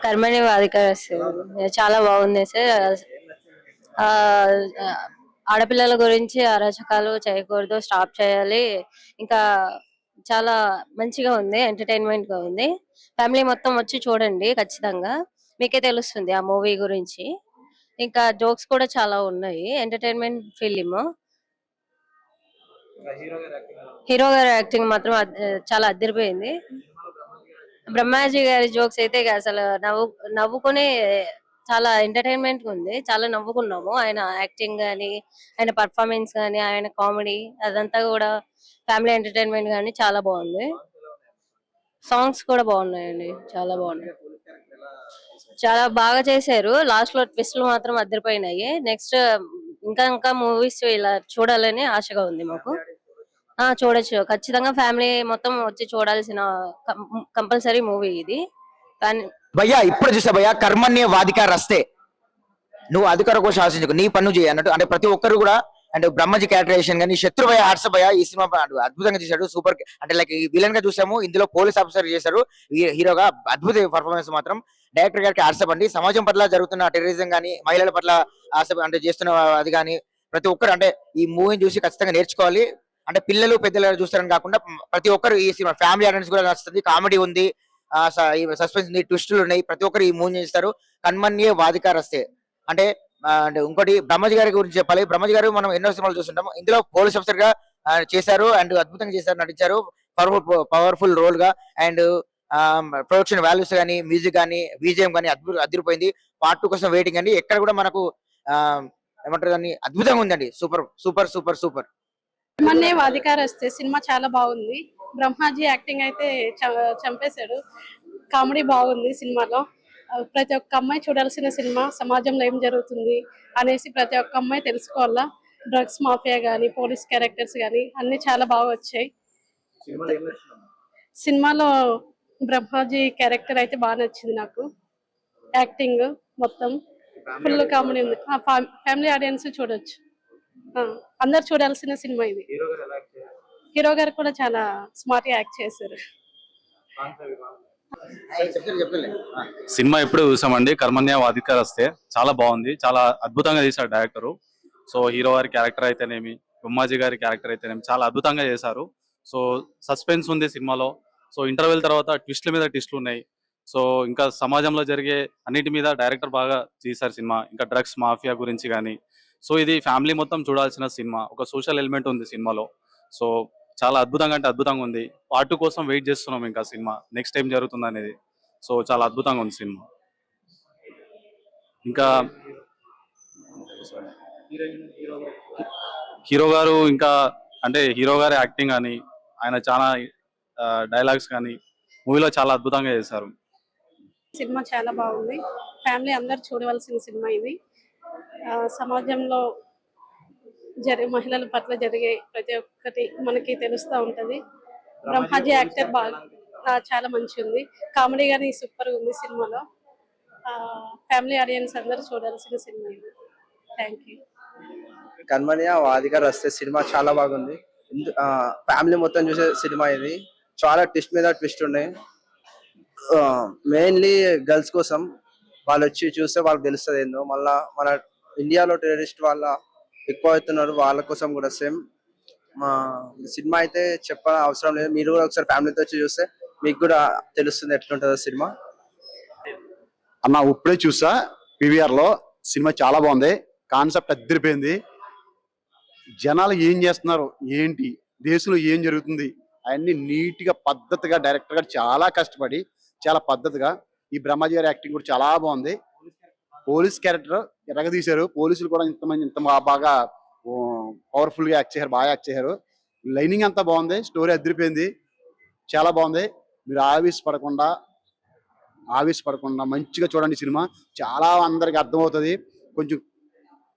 కర్మని వాదిక చాలా బాగుంది సార్. ఆ ఆడపిల్లల గురించి అరాచకాలు చేయకూడదు, స్టాప్ చేయాలి. ఇంకా చాలా మంచిగా ఉంది, ఎంటర్టైన్మెంట్ గా ఉంది. ఫ్యామిలీ మొత్తం వచ్చి చూడండి ఖచ్చితంగా, మీకే తెలుస్తుంది ఆ మూవీ గురించి. ఇంకా జోక్స్ కూడా చాలా ఉన్నాయి, ఎంటర్టైన్మెంట్ ఫిలిం. హీరో గారి యాక్టింగ్ మాత్రం చాలా అదిరిపోయింది. బ్రహ్మాజీ గారి జోక్స్ అయితే ఇక అసలు నవ్వుకునే చాలా ఎంటర్టైన్మెంట్ ఉంది, చాలా నవ్వుకున్నాము. ఆయన యాక్టింగ్ గానీ, ఆయన పర్ఫార్మెన్స్ గానీ, ఆయన కామెడీ అదంతా కూడా ఫ్యామిలీ ఎంటర్టైన్మెంట్ గానీ చాలా బాగుంది. సాంగ్స్ కూడా బాగున్నాయండి, చాలా బాగున్నాయి. చాలా బాగా చేశారు. లాస్ట్ లో ట్విస్ట్లు మాత్రం అదిరిపోయినాయి. నెక్స్ట్ ఇంకా ఇంకా మూవీస్ ఇలా చూడాలని ఆశగా ఉంది మాకు. చూడొచ్చు ఖచ్చితంగా, ఫ్యామిలీ మొత్తం వచ్చి చూడాల్సిన కంపల్సరీ మూవీ ఇది. కానీ భయ్యా ఇప్పుడు చూసా భయ్యా, కర్మణ్య వాదిక రస్తే, నువ్వు అధికార కోసం ఆశించకు, నీ పన్ను చేయ అన్నట్టు. అంటే ప్రతి ఒక్కరు కూడా, అంటే బ్రహ్మజీ క్యారెక్టరైజేషన్ కానీ, శత్రు భయ హార్ట్స్ భయ ఈ సినిమా అద్భుతంగా చేశాడు. సూపర్. అంటే లైక్ విలన్ గా చూసాము, ఇందులో పోలీస్ ఆఫీసర్ చేశారు హీరోగా. అద్భుత పర్ఫార్మెన్స్ మాత్రం. డైరెక్టర్ గారికి హార్ట్స్ అండి. సమాజం పట్ల జరుగుతున్న టెర్రరిజం కానీ, మహిళల పట్ల అంటే చేస్తున్న అది కానీ, ప్రతి ఒక్కరు అంటే ఈ మూవీని చూసి ఖచ్చితంగా నేర్చుకోవాలి. అంటే పిల్లలు పెద్దలు చూస్తారని కాకుండా ప్రతి ఒక్కరు ఈ సినిమా ఫ్యామిలీ ఆడియన్స్ కూడా నచ్చుతుంది. కామెడీ ఉంది, సస్పెన్స్ ఉంది, ట్విస్టులు ఉన్నాయి. ప్రతి ఒక్కరు ఈ మూవీ చేస్తారు. కన్మన్యే వాదిక రస్తే. అంటే అంటే ఇంకోటి బ్రహ్మజీ గారి గురించి చెప్పాలి. బ్రహ్మజీ గారు మనం ఎన్నో సినిమాలు చూస్తుంటాం, ఇందులో పోలీస్ ఆఫీసర్ గా చేశారు అండ్ అద్భుతంగా చేశారు, నటించారు. పవర్ఫుల్ రోల్ గా. అండ్ ప్రొడక్షన్ వాల్యూస్ కానీ, మ్యూజిక్ కానీ, బీజిఎం కానీ అదిరిపోయింది. పార్ట్ 2 కోసం వెయిటింగ్ అండి. ఎక్కడ కూడా మనకు ఏమంటారు దాన్ని, అద్భుతంగా ఉందండి. Super super super super. మొన్నే అధికార వస్తే సినిమా చాలా బాగుంది. బ్రహ్మాజీ యాక్టింగ్ అయితే చంపేశాడు. కామెడీ బాగుంది సినిమాలో. ప్రతి ఒక్క అమ్మాయి చూడాల్సిన సినిమా. సమాజంలో ఏం జరుగుతుంది అనేసి ప్రతి ఒక్క అమ్మాయి తెలుసుకోవాలా. డ్రగ్స్ మాఫియా గానీ, పోలీస్ క్యారెక్టర్స్ గానీ అన్ని చాలా బాగా వచ్చాయి. సినిమాలో బ్రహ్మాజీ క్యారెక్టర్ అయితే బాగా నచ్చింది నాకు. యాక్టింగ్ మొత్తం ఫుల్ కామెడీ ఉంది. ఫ్యామిలీ ఆడియన్స్ చూడొచ్చు, అందరు చూడాల్సిన సినిమా ఇది. హీరో గారు కూడా చాలా స్మార్ట్ గా యాక్ట్ చేశారు. సినిమా ఎప్పుడు చూసామండి, కర్మన్య వాదిక వస్తే చాలా బాగుంది, చాలా అద్భుతంగా చేశారు డైరెక్టర్. సో హీరో గారి క్యారెక్టర్ అయితేనేమి, బ్రహ్మాజీ గారి క్యారెక్టర్ అయితేనేమి చాలా అద్భుతంగా చేశారు. సో సస్పెన్స్ ఉంది సినిమాలో. సో ఇంటర్వెల్ తర్వాత ట్విస్ట్ల మీద ట్విస్ట్లు ఉన్నాయి. సో ఇంకా సమాజంలో జరిగే అన్నిటి మీద డైరెక్టర్ బాగా చేశారు సినిమా. ఇంకా డ్రగ్స్ మాఫియా గురించి కానీ. సో ఇది ఫ్యామిలీ మొత్తం చూడాల్సిన సినిమా. ఒక సోషల్ ఎలిమెంట్ ఉంది సినిమాలో. సో చాలా అద్భుతంగా అంటే అద్భుతంగా ఉంది. పార్ట్ 2 కోసం వెయిట్ చేస్తున్నాం ఇంకా సినిమా నెక్స్ట్ టైం జరుగుతుంది అనేది. సో చాలా అద్భుతంగా ఉంది సినిమా. ఇంకా హీరో గారు, ఇంకా అంటే హీరో గారి యాక్టింగ్ కానీ, ఆయన చాలా డైలాగ్స్ కానీ మూవీలో చాలా అద్భుతంగా చేశారు. సినిమా చాలా బాగుంది. ఫ్యామిలీ అందరు చూడవలసిన సినిమా ఇది. సమాజంలో మహిళల పట్ల జరిగే ప్రతి ఒక్కటి మనకి తెలుస్తూ ఉంటది. బ్రహ్మాజీ యాక్టర్ బాగా చాలా మంచి ఉంది. కామెడీ గానీ సూపర్ ఉంది సినిమాలో. ఫ్యామిలీ ఆడియన్స్ అందరూ చూడాల్సిన సినిమా ఇది. Thank you. Karmanye Vadhikaraste cinema చాలా బాగుంది. ఫ్యామిలీ మొత్తం చూసే సినిమా ఇది. చాలా ట్విస్ట్ మీద ట్విస్ట్ ఉన్నాయి. మెయిన్లీ గర్ల్స్ కోసం, వాళ్ళు వచ్చి చూస్తే వాళ్ళకి తెలుస్తుంది ఏందో. మళ్ళా మన ఇండియాలో టెర్రరిస్ట్ వాళ్ళ ఎక్కువ అవుతున్నారు, వాళ్ళ కోసం కూడా సేమ్. సినిమా అయితే చెప్పాల్సిన అవసరం లేదు. మీరు కూడా ఒకసారి ఫ్యామిలీతో వచ్చి చూస్తే మీకు కూడా తెలుస్తుంది ఎట్లుంటుందో సినిమా. అన్న ఇప్పుడే చూసా పీవీఆర్ లో, సినిమా చాలా బాగుంది. కాన్సెప్ట్ అదిరిపోయింది. జనాలు ఏం చేస్తున్నారు, ఏంటి దేశంలో ఏం జరుగుతుంది అవన్నీ నీట్ గా పద్ధతిగా డైరెక్టర్ గారు చాలా కష్టపడి చాలా పద్ధతిగా, ఈ బ్రహ్మాజీ గారి యాక్టింగ్ కూడా చాలా బాగుంది. పోలీస్ క్యారెక్టర్ ఎరగదీశారు. పోలీసులు కూడా ఇంత బాగా పవర్ఫుల్ గా యాక్ట్ చేశారు, బాగా యాక్ట్ చేశారు. లైనింగ్ అంతా బాగుంది. స్టోరీ అదిరిపోయింది, చాలా బాగుంది. మీరు ఆవేశపడకుండా మంచిగా చూడండి సినిమా. చాలా అందరికి అర్థమవుతుంది.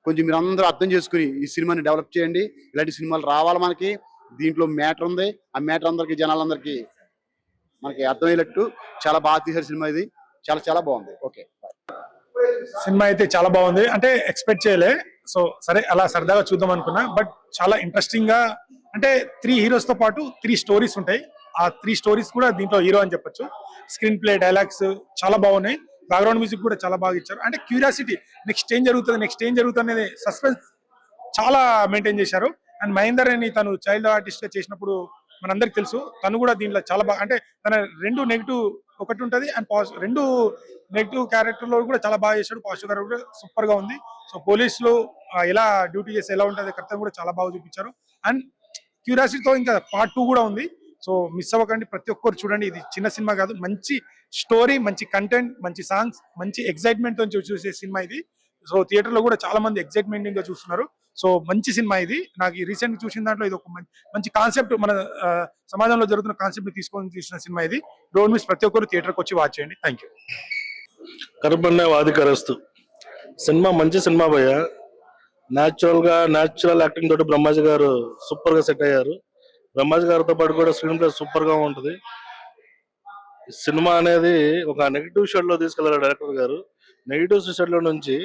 కొంచెం మీరు అందరూ అర్థం చేసుకుని ఈ సినిమాని డెవలప్ చేయండి. ఇలాంటి సినిమాలు రావాలి మనకి. దీంట్లో మ్యాటర్ ఉంది, ఆ మ్యాటర్ అందరికి జనాలందరికీ మనకి అర్థమయ్యేటట్టు చాలా బాగా తీశారు సినిమా. ఇది చాలా చాలా బాగుంది. ఓకే, సినిమా అయితే చాలా బాగుంది. అంటే ఎక్స్పెక్ట్ చేయలే. సో సరే అలా సరదాగా చూద్దాం అనుకున్నా, బట్ చాలా ఇంట్రెస్టింగ్ గా. అంటే 3 హీరోస్ తో పాటు 3 స్టోరీస్ ఉంటాయి. ఆ 3 స్టోరీస్ కూడా దీంట్లో హీరో అని చెప్పొచ్చు. స్క్రీన్ ప్లే, డైలాగ్స్ చాలా బాగున్నాయి. బ్యాక్గ్రౌండ్ మ్యూజిక్ కూడా చాలా బాగా ఇచ్చారు. అంటే క్యూరియాసిటీ, నెక్స్ట్ ఏం జరుగుతుంది అనేది సస్పెన్స్ చాలా మెయింటైన్ చేశారు. అండ్ మహేందర్ అని తను చైల్డ్ ఆర్టిస్ట్ గా చేసినప్పుడు మనందరికి తెలుసు, తను కూడా దీంట్లో చాలా బాగా, అంటే తన రెండు నెగిటివ్ ఒకటి ఉంటది అండ్ రెండు నెగిటివ్ క్యారెక్టర్ లో కూడా చాలా బాగా చేశాడు. పాజిటివ్ క్యారెక్టర్ కూడా సూపర్ గా ఉంది. సో పోలీసులు ఎలా డ్యూటీ చేస్తే ఎలా ఉంటుంది కర్తవ్యం కూడా చాలా బాగా చూపించారు. అండ్ క్యూరియాసిటీతో ఇంకా పార్ట్ 2 కూడా ఉంది. సో మిస్ అవ్వకండి, ప్రతి ఒక్కరు చూడండి. ఇది చిన్న సినిమా కాదు, మంచి స్టోరీ, మంచి కంటెంట్, మంచి సాంగ్స్, మంచి ఎక్సైట్మెంట్ తో చూసే సినిమా ఇది. సో థియేటర్ లో కూడా చాలా మంది ఎక్సైట్మెంట్ గా చూస్తున్నారు. సో మంచి సినిమా ఇది. నాకు ఈ రీసెంట్ చూసిన దాంట్లో ఇది ఒక మంచి కాన్సెప్ట్, మన సమాజంలో జరుగుతున్న కాన్సెప్ట్ ని తీసుకొని తీసిన సినిమా ఇది. డోంట్ మిస్, ప్రతి ఒక్కరు థియేటర్ కి వచ్చి వాచ్ చేయండి. Thank you. Karmanye Vadhikaraste cinema మంచి సినిమా భయ్య. న్యాచురల్ యాక్టింగ్ తోటి బ్రహ్మాజీ గారు సూపర్ గా సెట్ అయ్యారు. బ్రహ్మాజీ గారితో పాటు కూడా స్క్రీన్ ప్లే సూపర్ గా ఉంటది. సినిమా అనేది ఒక నెగిటివ్ షేడ్ లో తీసుకెళ్లారు డైరెక్టర్ గారు. నెగిటివ్ షేడ్ లో నుంచి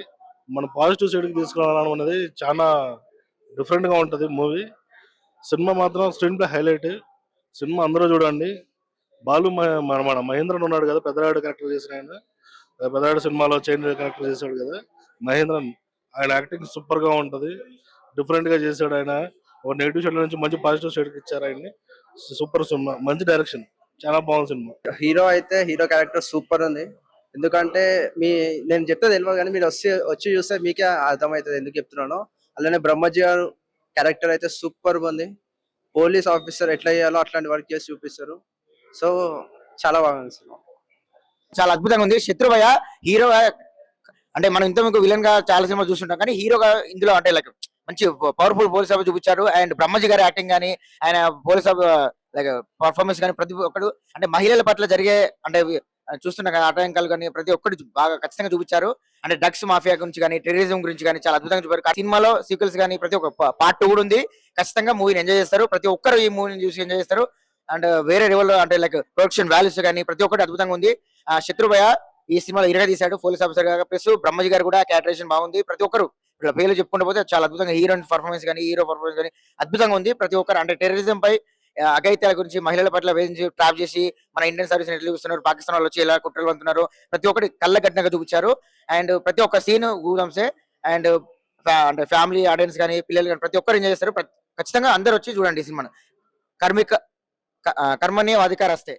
మన పాజిటివ్ సైడ్ కి తీసుకెళ్ళడం అనేది చాలా డిఫరెంట్ గా ఉంటది మూవీ. సినిమా మాత్రం స్క్రీన్ ప్లే హైలైట్. సినిమా అందరూ చూడండి. బాలు మన మహేంద్రన్ ఉన్నాడు కదా, పెద్దరాడు క్యారెక్టర్ చేసిన ఆయన. పెద్దరాడు సినిమాలో చైన్ క్యారెక్టర్ చేశాడు కదా మహేంద్రన్. ఆయన యాక్టింగ్ సూపర్ గా ఉంటది. డిఫరెంట్ గా చేశాడు ఆయన. ఒక నెగిటివ్ షేడ్ నుంచి మంచి పాజిటివ్ షేడ్ ఇచ్చారు ఆయన్ని. సూపర్ సినిమా, మంచి డైరెక్షన్, చాలా బాగుంది సినిమా. హీరో క్యారెక్టర్ సూపర్ ఉంది. ఎందుకంటే నేను చెప్తే తెలియదు కానీ మీరు వచ్చి చూస్తే మీకే అర్థమవుతుంది ఎందుకు చెప్తున్నానో. అలానే బ్రహ్మజీ గారు క్యారెక్టర్ అయితే సూపర్ ఉంది. పోలీస్ ఆఫీసర్ ఎట్లా చేయాలో అట్లాంటి వర్క్ చేసి చూపిస్తారు. సో చాలా బాగుంది సినిమా. చాలా అద్భుతంగా ఉంది. శత్రుభయ హీరో, అంటే మనం ఇంతకు విలన్ గా చాలా సినిమా చూస్తుంటాం, కానీ హీరోగా ఇందులో అంటే లైక్ మంచి పవర్ఫుల్ పోలీస్ ఆఫీసర్ చూపించారు. అండ్ బ్రహ్మజీ గారి యాక్టింగ్ కానీ, ఆయన పోలీస్ లైక్ పర్ఫార్మెన్స్ కానీ, ప్రతి ఒక్కడు అంటే మహిళల పట్ల జరిగే అంటే చూస్తున్నా కదా ఆటంకాలు కానీ ప్రతి ఒక్కటి బాగా ఖచ్చితంగా చూపించారు. అంటే డ్రగ్స్ మాఫియా గురించి కానీ, టెర్రరిజం గురించి కానీ చాలా అద్భుతంగా చూపారు. సినిమాలో సీక్వెల్స్ కానీ ప్రతి ఒక్క పార్ట్ 2 కూడా ఉంది. ఖచ్చితంగా మూవీని ఎంజాయ్ చేస్తారు. ప్రతి ఒక్కరు ఈ మూవీని చూసి ఎంజాయ్ చేస్తారు. అండ్ వేరే లెవెల్ అంటే లైక్ ప్రొడక్షన్ వాల్యూస్ కానీ ప్రతి ఒక్కటి అద్భుతంగా ఉంది. శత్రుభయ ఈ సినిమాలో ఇరగా తీశాడు పోలీస్ ఆఫీసర్ గా. ప్లస్ బ్రహ్మజీ గారు కూడా క్యారెక్టరేషన్ బాగుంది. ప్రతి ఒక్కరు ఇలా పేర్లు చెప్పుకుంటూ పోతే చాలా అద్భుతంగా హీరోయిన్ పర్ఫార్మెన్స్ కానీ, హీరో పర్ఫార్మెన్స్ కానీ అద్భుతంగా ఉంది. ప్రతి ఒక్కరు అంటే టెర్రరిజం పై, అఘాయిత్యాల గురించి, మహిళల పట్ల వేధించి ట్రాప్ చేసి మన ఇండియన్ సర్వీస్ ఎట్లా చూస్తున్నారు, పాకిస్తాన్ వాళ్ళు వచ్చి ఎలా కుట్రలు పంతున్నారు, ప్రతి ఒక్కటి కళ్ళ కట్టినగా చూపించారు. అండ్ ప్రతి ఒక్క సీన్ గూదంసే. అండ్ అంటే ఫ్యామిలీ ఆడియన్స్ కానీ, పిల్లలు కానీ ప్రతి ఒక్కరు ఎంజాయ్ చేస్తారు. ఖచ్చితంగా అందరు వచ్చి చూడండి ఈ సినిమాను. కర్మణ్య వాదికారస్తే.